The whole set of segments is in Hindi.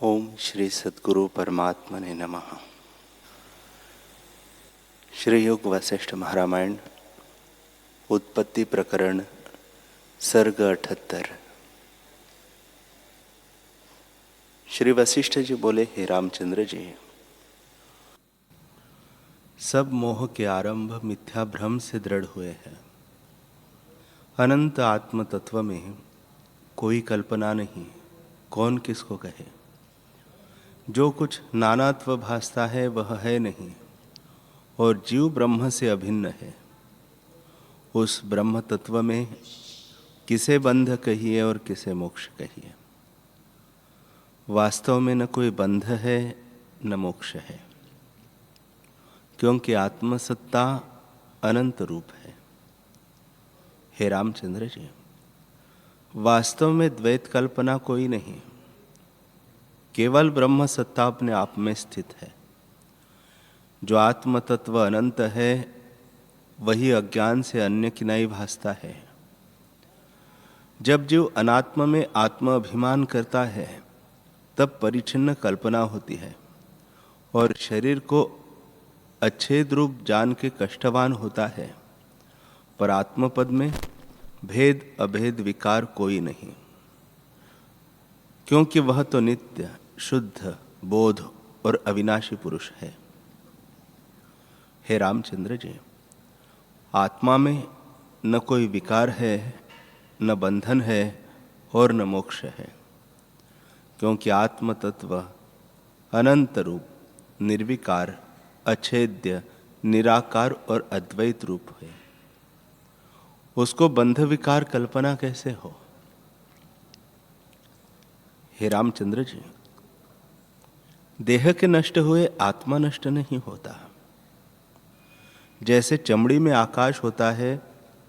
ओम श्री सद्गुरु परमात्मने नमः। श्री योग वशिष्ठ महारामायण उत्पत्ति प्रकरण सर्ग 78। श्री वशिष्ठ जी बोले, हे रामचंद्र जी, सब मोह के आरंभ मिथ्या भ्रम से दृढ़ हुए हैं। अनंत आत्म तत्व में कोई कल्पना नहीं, कौन किसको कहे। जो कुछ नानात्व भासता है वह है नहीं, और जीव ब्रह्म से अभिन्न है। उस ब्रह्म तत्व में किसे बंध कहिए और किसे मोक्ष कहिए। वास्तव में न कोई बंध है न मोक्ष है, क्योंकि आत्मसत्ता अनंत रूप है। हे रामचंद्र जी, वास्तव में द्वैत कल्पना कोई नहीं, केवल ब्रह्म सत्ता अपने आप में स्थित है। जो आत्म तत्व अनंत है वही अज्ञान से अन्य किनाई भासता है। जब जीव अनात्म में आत्म अभिमान करता है तब परिच्छिन्न कल्पना होती है और शरीर को अच्छेद रूप जान के कष्टवान होता है, पर आत्मपद में भेद अभेद विकार कोई नहीं, क्योंकि वह तो नित्य शुद्ध बोध और अविनाशी पुरुष है। हे रामचंद्र जी, आत्मा में न कोई विकार है, न बंधन है और न मोक्ष है, क्योंकि आत्म तत्व अनंत रूप, निर्विकार, अछेद्य, निराकार और अद्वैत रूप है। उसको बंध विकार कल्पना कैसे हो। हे रामचंद्र जी, देह के नष्ट हुए आत्मा नष्ट नहीं होता। जैसे चमड़ी में आकाश होता है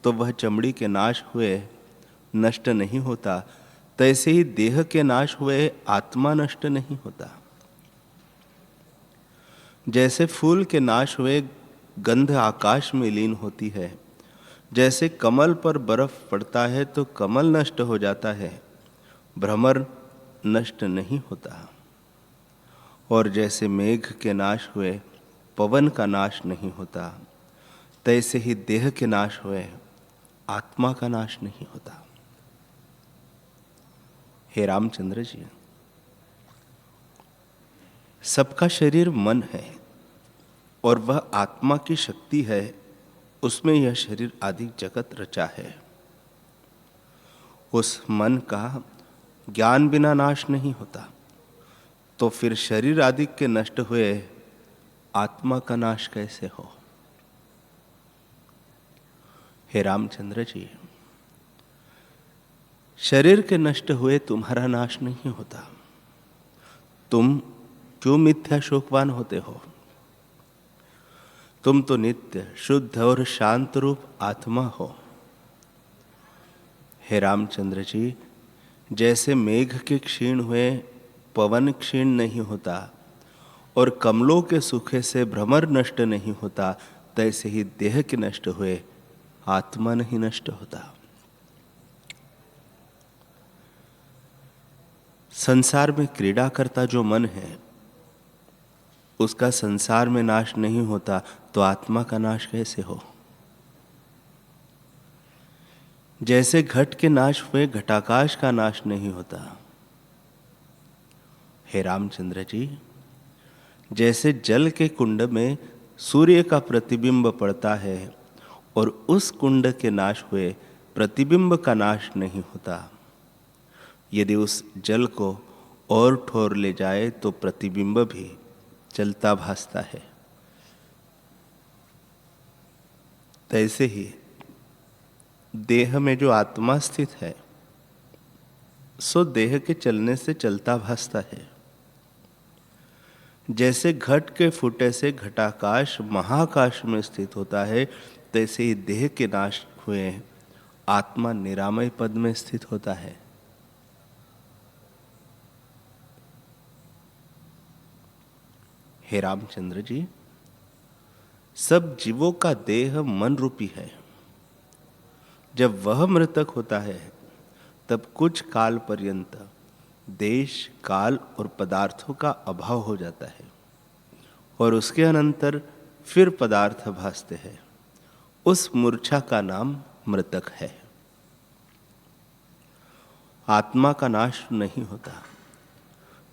तो वह चमड़ी के नाश हुए नष्ट नहीं होता, तैसे ही देह के नाश हुए आत्मा नष्ट नहीं होता। जैसे फूल के नाश हुए गंध आकाश में लीन होती है, जैसे कमल पर बर्फ पड़ता है तो कमल नष्ट हो जाता है, भ्रमर नष्ट नहीं होता। और जैसे मेघ के नाश हुए पवन का नाश नहीं होता, तैसे ही देह के नाश हुए आत्मा का नाश नहीं होता। हे रामचंद्र जी, सबका शरीर मन है और वह आत्मा की शक्ति है, उसमें यह शरीर आदि जगत रचा है। उस मन का ज्ञान बिना नाश नहीं होता, तो फिर शरीर आदि के नष्ट हुए आत्मा का नाश कैसे हो। हे रामचंद्र जी, शरीर के नष्ट हुए तुम्हारा नाश नहीं होता, तुम क्यों मिथ्या शोकवान होते हो। तुम तो नित्य शुद्ध और शांत रूप आत्मा हो। हे रामचंद्र जी, जैसे मेघ के क्षीण हुए पवन क्षीण नहीं होता और कमलों के सूखे से भ्रमर नष्ट नहीं होता, तैसे ही देह के नष्ट हुए आत्मा नहीं नष्ट होता। संसार में क्रीड़ा करता जो मन है उसका संसार में नाश नहीं होता, तो आत्मा का नाश कैसे हो। जैसे घट के नाश हुए घटाकाश का नाश नहीं होता। हे रामचंद्र जी, जैसे जल के कुंड में सूर्य का प्रतिबिंब पड़ता है और उस कुंड के नाश हुए प्रतिबिंब का नाश नहीं होता, यदि उस जल को और ठोर ले जाए तो प्रतिबिंब भी चलता भासता है। तैसे ही देह में जो आत्मा स्थित है सो देह के चलने से चलता भासता है। जैसे घट के फूटे से घटाकाश महाकाश में स्थित होता है, तैसे ही देह के नाश हुए आत्मा निरामय पद में स्थित होता है। हे रामचंद्र जी, सब जीवों का देह मन रूपी है। जब वह मृतक होता है तब कुछ काल पर्यंत देश, काल और पदार्थों का अभाव हो जाता है और उसके अनंतर फिर पदार्थ भासते हैं, उस मूर्छा का नाम मृतक है। आत्मा का नाश नहीं होता।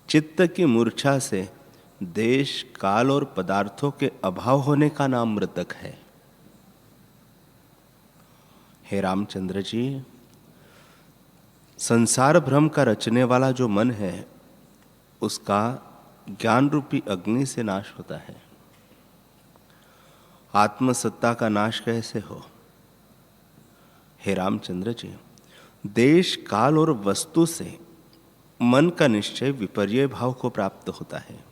चित्त की मूर्छा से देश, काल और पदार्थों के अभाव होने का नाम मृतक है। हे रामचंद्र जी, संसार भ्रम का रचने वाला जो मन है उसका ज्ञान रूपी अग्नि से नाश होता है। आत्मसत्ता का नाश कैसे हो? हे रामचंद्र जी, देश, काल और वस्तु से मन का निश्चय विपर्य भाव को प्राप्त होता है।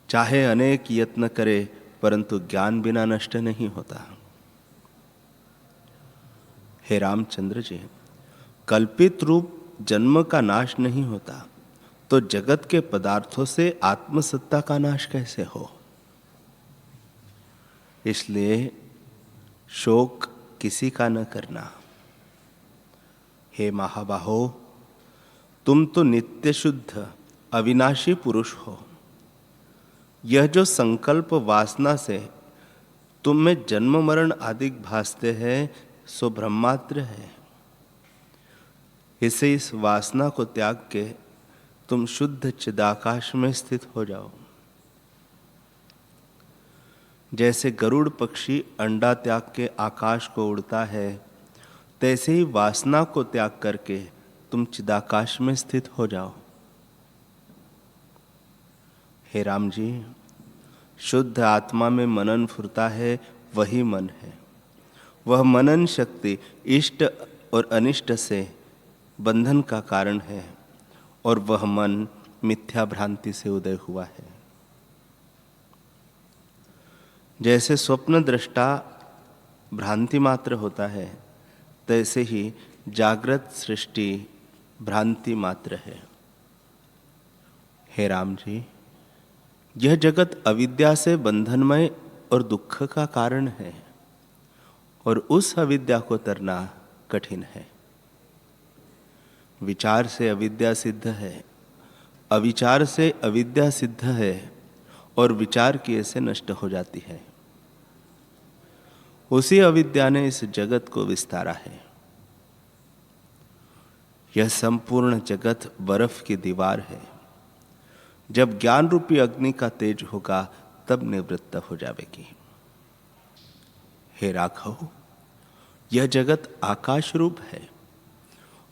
चाहे अनेक यत्न करे परंतु ज्ञान बिना नष्ट नहीं होता। हे रामचंद्र जी, कल्पित रूप जन्म का नाश नहीं होता तो जगत के पदार्थों से आत्मसत्ता का नाश कैसे हो? इसलिए शोक किसी का न करना। हे महाबाहो, तुम तो नित्य शुद्ध अविनाशी पुरुष हो। यह जो संकल्प वासना से तुम में जन्म मरण आदि भासते हैं सो ब्रह्मात्र है। इसे इस वासना को त्याग के तुम शुद्ध चिदाकाश में स्थित हो जाओ। जैसे गरुड़ पक्षी अंडा त्याग के आकाश को उड़ता है, तैसे ही वासना को त्याग करके तुम चिदाकाश में स्थित हो जाओ। हे राम जी, शुद्ध आत्मा में मनन फुरता है, वही मन है। वह मनन शक्ति इष्ट और अनिष्ट से बंधन का कारण है और वह मन मिथ्या भ्रांति से उदय हुआ है। जैसे स्वप्न दृष्टा भ्रांति मात्र होता है, तैसे ही जागृत सृष्टि भ्रांति मात्र है। हे राम जी, यह जगत अविद्या से बंधनमय और दुख का कारण है और उस अविद्या को तरना कठिन है। विचार से अविद्या सिद्ध है, अविचार से अविद्या सिद्ध है और विचार किए से नष्ट हो जाती है। उसी अविद्या ने इस जगत को विस्तारा है। यह संपूर्ण जगत बर्फ की दीवार है। जब ज्ञान रूपी अग्नि का तेज होगा तब निवृत्त हो जाएगी। हे राघव, यह जगत आकाश रूप है।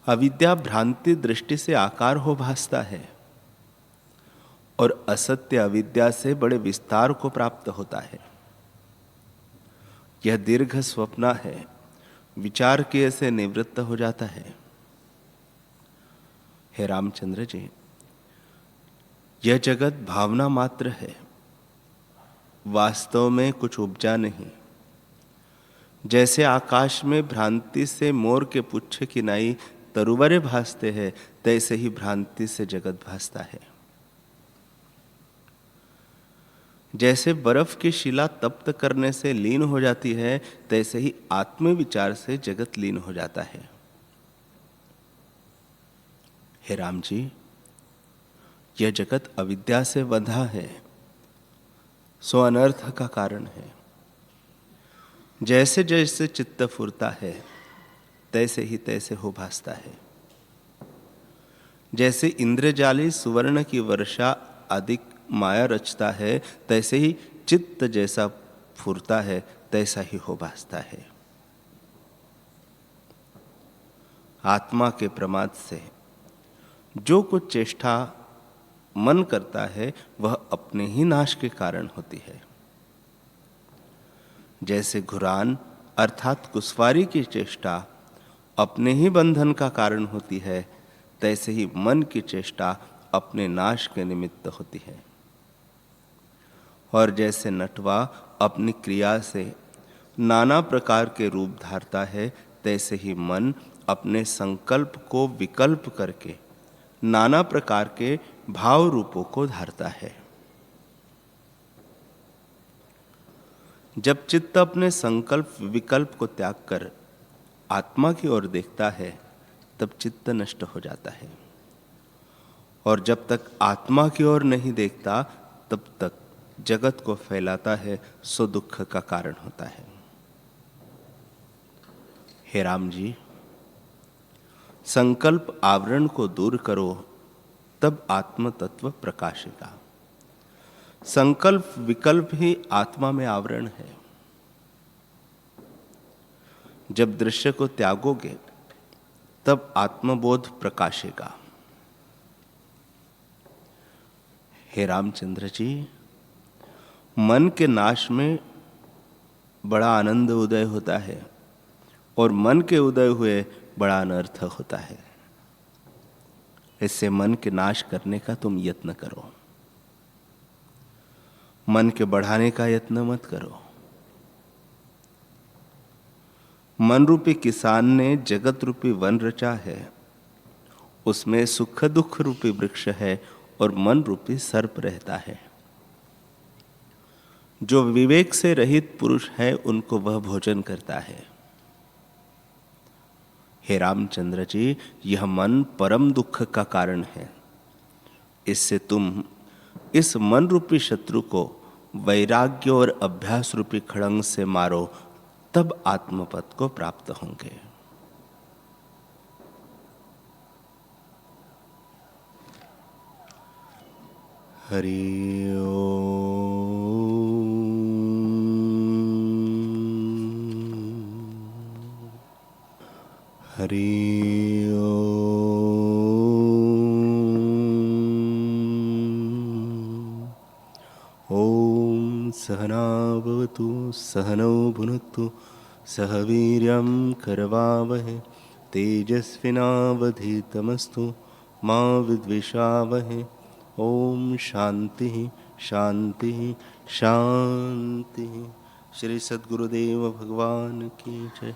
अविद्या भ्रांति दृष्टि से आकार हो भासता है और असत्य अविद्या से बड़े विस्तार को प्राप्त होता है। यह दीर्घ स्वप्न है, विचार किए से निवृत्त हो जाता है। हे रामचंद्र जी, यह जगत भावना मात्र है, वास्तव में कुछ उपजा नहीं। जैसे आकाश में भ्रांति से मोर के पुच्छ की नाई तरुवरे भासते हैं, तैसे ही भ्रांति से जगत भासता है। जैसे बर्फ की शिला तप्त करने से लीन हो जाती है, तैसे ही आत्मविचार से जगत लीन हो जाता है। हे राम जी, यह जगत अविद्या से बंधा है, सो अनर्थ का कारण है। जैसे जैसे चित्त फुरता है, तैसे ही तैसे हो भासता है। जैसे इंद्रजाली सुवर्ण की वर्षा अधिक माया रचता है, तैसे ही चित्त जैसा फुरता है तैसा ही हो भासता है। आत्मा के प्रमाद से जो कुछ चेष्टा मन करता है वह अपने ही नाश के कारण होती है। जैसे घुरान अर्थात कुस्वारी की चेष्टा अपने ही बंधन का कारण होती है, तैसे ही मन की चेष्टा अपने नाश के निमित्त होती है। और जैसे नटवा अपनी क्रिया से नाना प्रकार के रूप धारता है, तैसे ही मन अपने संकल्प को विकल्प करके नाना प्रकार के भाव रूपों को धारता है। जब चित्त अपने संकल्प विकल्प को त्याग कर आत्मा की ओर देखता है, तब चित्त नष्ट हो जाता है। और जब तक आत्मा की ओर नहीं देखता तब तक जगत को फैलाता है, सो दुख का कारण होता है। हे राम जी, संकल्प आवरण को दूर करो, तब आत्म तत्व प्रकाशेगा। संकल्प विकल्प ही आत्मा में आवरण है। जब दृश्य को त्यागोगे तब आत्मबोध प्रकाशेगा। हे रामचंद्र जी, मन के नाश में बड़ा आनंद उदय होता है और मन के उदय हुए बड़ा अनर्थ होता है। इससे मन के नाश करने का तुम यत्न करो, मन के बढ़ाने का यत्न मत करो। मन रूपी किसान ने जगत रूपी वन रचा है, उसमें सुख दुख रूपी वृक्ष है और मन रूपी सर्प रहता है। जो विवेक से रहित पुरुष है उनको वह भोजन करता है। हे रामचंद्र जी, यह मन परम दुख का कारण है। इससे तुम इस मन रूपी शत्रु को वैराग्य और अभ्यास रूपी खड़ंग से मारो, तब आत्मपद को प्राप्त होंगे। हरि ओम। हरि ओम। सहना भवतु सहनौ भुनक्तु सह वीर्यं करवावहै तेजस्विनावधीतमस्तु मा विद्विषावहै। ओम शांति शांति शांति। श्री सद्गुरुदेव भगवान की जय।